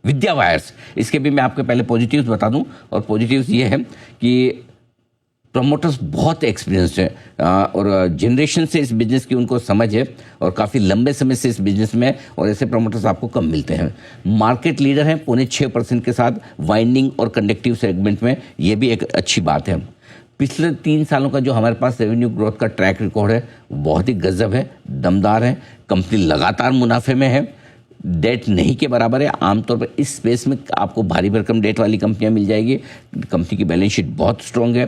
विद्या wires, इसके भी मैं आपको पहले पॉजिटिव्स बता दूं, और पॉजिटिव्स ये है कि प्रमोटर्स बहुत एक्सपीरियंस्ड है और जनरेशन से इस बिजनेस की उनको समझ है और काफ़ी लंबे समय से इस बिजनेस में, और ऐसे प्रमोटर्स आपको कम मिलते हैं। मार्केट लीडर हैं 6.25% के साथ वाइंडिंग और कंडक्टिव सेगमेंट में, ये भी एक अच्छी बात है। पिछले 3 सालों का जो हमारे पास रेवेन्यू ग्रोथ का ट्रैक रिकॉर्ड है बहुत ही गजब है, दमदार है। कंपनी लगातार मुनाफे में है, डेट नहीं के बराबर है। आमतौर पर इस स्पेस में आपको भारी भरकम डेट वाली कंपनियां मिल जाएगी। कंपनी की बैलेंस शीट बहुत स्ट्रांग है।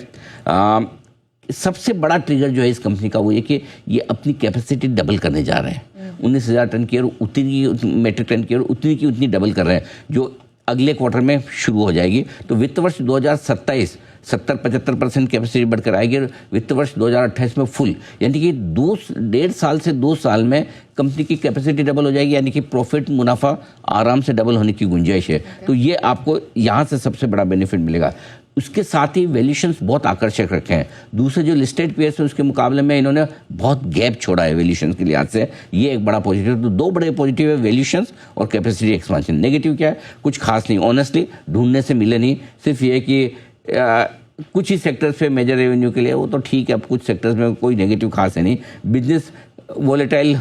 सबसे बड़ा ट्रिगर जो है इस कंपनी का वो ये कि ये अपनी कैपेसिटी डबल करने जा रहे हैं। 19,000 टन की और उतनी मेट्रिक टन की और उतनी की उतनी डबल कर रहे हैं, जो अगले क्वार्टर में शुरू हो जाएगी। तो वित्त वर्ष 2027 70-75% कैपेसिटी बढ़कर आएगी और वित्त वर्ष 2028 में फुल, यानी कि 1.5 साल से 2 साल में कंपनी की कैपेसिटी डबल हो जाएगी, यानी कि प्रॉफिट मुनाफा आराम से डबल होने की गुंजाइश है। तो ये आपको यहाँ से सबसे बड़ा बेनिफिट मिलेगा। उसके साथ ही वैल्यूशंस बहुत आकर्षक रखे हैं। दूसरे जो लिस्टेड पेयर्स हैं उसके मुकाबले में इन्होंने बहुत गैप छोड़ा है वैल्यूशंस के लिहाज से, ये एक बड़ा पॉजिटिव। तो 2 बड़े पॉजिटिव है, वैल्यूशंस और कैपेसिटी एक्सपेंशन। नेगेटिव क्या है? कुछ खास नहीं, ऑनेस्टली ढूंढने से मिले नहीं। सिर्फ ये कि कुछ ही सेक्टर्स पे मेजर रेवेन्यू के लिए वो तो ठीक है, अब कुछ सेक्टर्स में कोई नेगेटिव खास है नहीं। बिजनेस वोलेटाइल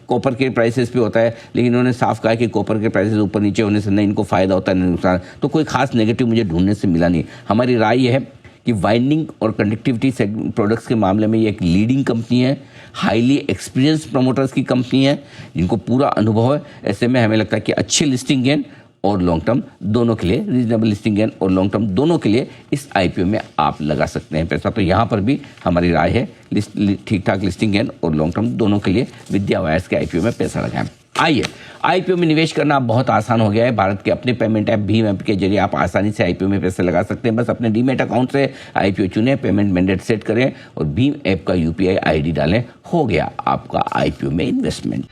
कॉपर के प्राइसेस पे होता है, लेकिन उन्होंने साफ कहा कि कॉपर के प्राइसेस ऊपर नीचे होने से न इनको फायदा होता है न नुकसान। तो कोई खास नेगेटिव मुझे ढूंढने से मिला नहीं। हमारी राय यह है कि वाइंडिंग और कंडक्टिविटी प्रोडक्ट्स के मामले में ये एक लीडिंग कंपनी है, हाईली एक्सपीरियंस प्रमोटर्स की कंपनी है जिनको पूरा अनुभव है। ऐसे में हमें लगता है कि अच्छे लिस्टिंग गेन और लॉन्ग टर्म दोनों के लिए, रीजनेबल लिस्टिंग गेन और लॉन्ग टर्म दोनों के लिए इस आईपीओ में आप लगा सकते हैं पैसा। तो यहाँ पर भी हमारी राय है ठीक ठाक लिस्टिंग गेन और लॉन्ग टर्म दोनों के लिए विद्या वायर्स के आईपीओ में पैसा लगाएं। आइए, आईपीओ में निवेश करना बहुत आसान हो गया है। भारत के अपने पेमेंट ऐप भीम ऐप के जरिए आप आसानी से आईपीओ में पैसे लगा सकते हैं। बस अपने डीमेट अकाउंट से आईपीओ चुनें, पेमेंट मैंडेट सेट करें और भीम ऐप का यूपीआई आईडी डालें, हो गया आपका आईपीओ में इन्वेस्टमेंट।